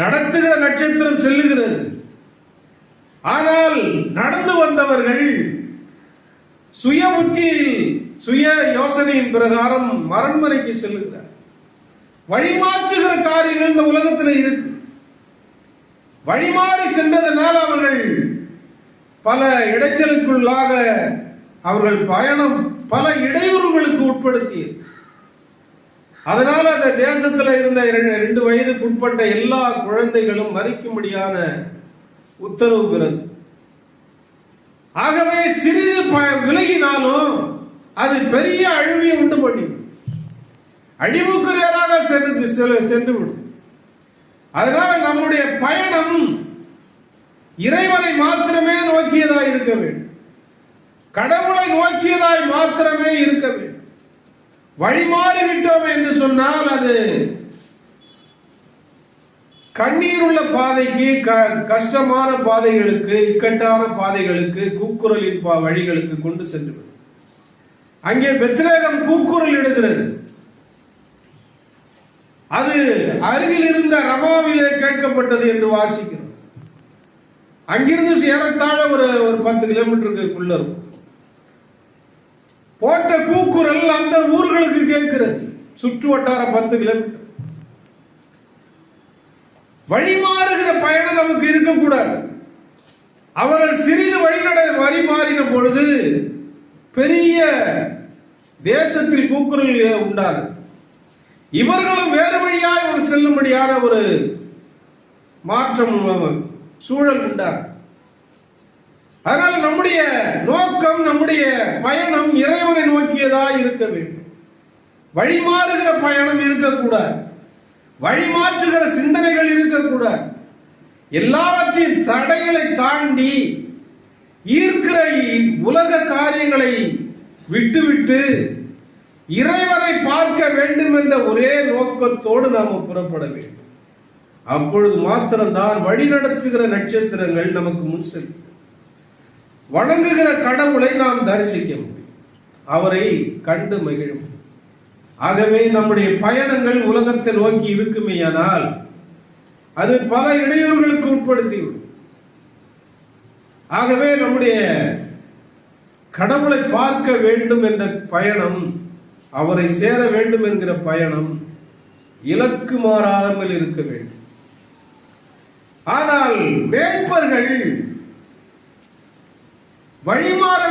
நடத்துகிற நட்சத்திரம் செல்லுகிறது. ஆனால் நடந்து வந்தவர்கள் சுய புத்தியில் சுய யோசனையின் பிரகாரம் மரண்மனைக்கு செல்லுகிறார். வழிமாற்றுகிற காரியங்கள் இந்த உலகத்தில் இருக்கு. வழிமாறி சென்றதனால் அவர்கள் பல இடைச்சலுக்குள்ளாக அவர்கள் பயணம் பல இடையூறுகளுக்கு உட்படுத்தியது. அதனால் அந்த தேசத்தில் இருந்த 2 வயதுக்கு உட்பட்ட எல்லா குழந்தைகளும் மறிக்கும்படியான உத்தரவு பிறகு. ஆகவே சிறிது விலகினாலும் அது பெரிய அழிவை உண்டு பண்ணி அழிவுக்குரியதாக சென்றுவிடும். அதனால நம்முடைய பயணம் இறைவனை மாத்திரமே நோக்கியதாய் இருக்க வேண்டும். கடவுளை நோக்கியதாய் மாத்திரமே இருக்க வேண்டும். வழிமாறி விட்டோம் என்று சொன்னால் அது கண்ணீர் உள்ள பாதைக்கு, கஷ்டமான பாதைகளுக்கு, இக்கட்டான பாதைகளுக்கு, கூக்குரலின் வழிகளுக்கு கொண்டு சென்றுவிடும். அங்கே பெத்லகேம் கூக்குரல் இடுகிறது. அது அருகில் இருந்த ரமாவிலே கேட்கப்பட்டது என்று வாசிக்கிறோம். அங்கிருந்து ஏறத்தாழ ஒரு 10 கிலோமீட்டருக்குள்ள இருக்கும். போட்ட கூக்குரல் அந்த ஊர்களுக்கு கேட்கிறது. சுற்று வட்டார 10 கிலோமீட்டர். வழிமாறுகிற பயணம் நமக்கு இருக்கக்கூடாது. அவர்கள் சிறிது வழி மாறின பொழுது பெரிய தேசத்தில் கூக்குரல் உண்டானது. இவர்களும் வேறு வழியாக செல்லும்படியான ஒரு மாற்றம் சூழல் உண்டார். அதனால் நம்முடைய நோக்கம், நம்முடைய பயணம் இறைவனை நோக்கியதாக இருக்க வேண்டும். வழிமாறுகிற பயணம் இருக்கக்கூடாது. வழிமாற்றுகிற சிந்தனைகள் இருக்கக்கூடாது. எல்லாவற்றையும் தடைகளை தாண்டி ஈர்க்கிற உலக காரியங்களை விட்டுவிட்டு இறைவனை பார்க்க வேண்டும் என்ற ஒரே நோக்கத்தோடு நாம் புறப்பட வேண்டும். அப்பொழுது மாத்திரம்தான் வழி நடத்துகிற நட்சத்திரங்கள் நமக்கு முன் செல்லும். வணங்குகிற கடவுளை நாம் தரிசிக்க முடியும். அவரை கண்டு மகிழ முடியும். ஆகவே நம்முடைய பயணங்கள் உலகத்தை நோக்கி இருக்குமேயானால் அது பல இடையூறுகளுக்கு உட்படுத்திவிடும். ஆகவே நம்முடைய கடவுளை பார்க்க வேண்டும் என்ற பயணம், அவரை சேர வேண்டும் என்கிற பயணம் இலக்கு மாறாமல் இருக்க வேண்டும். ஆனால் மேய்ப்பர்கள் வழிமாற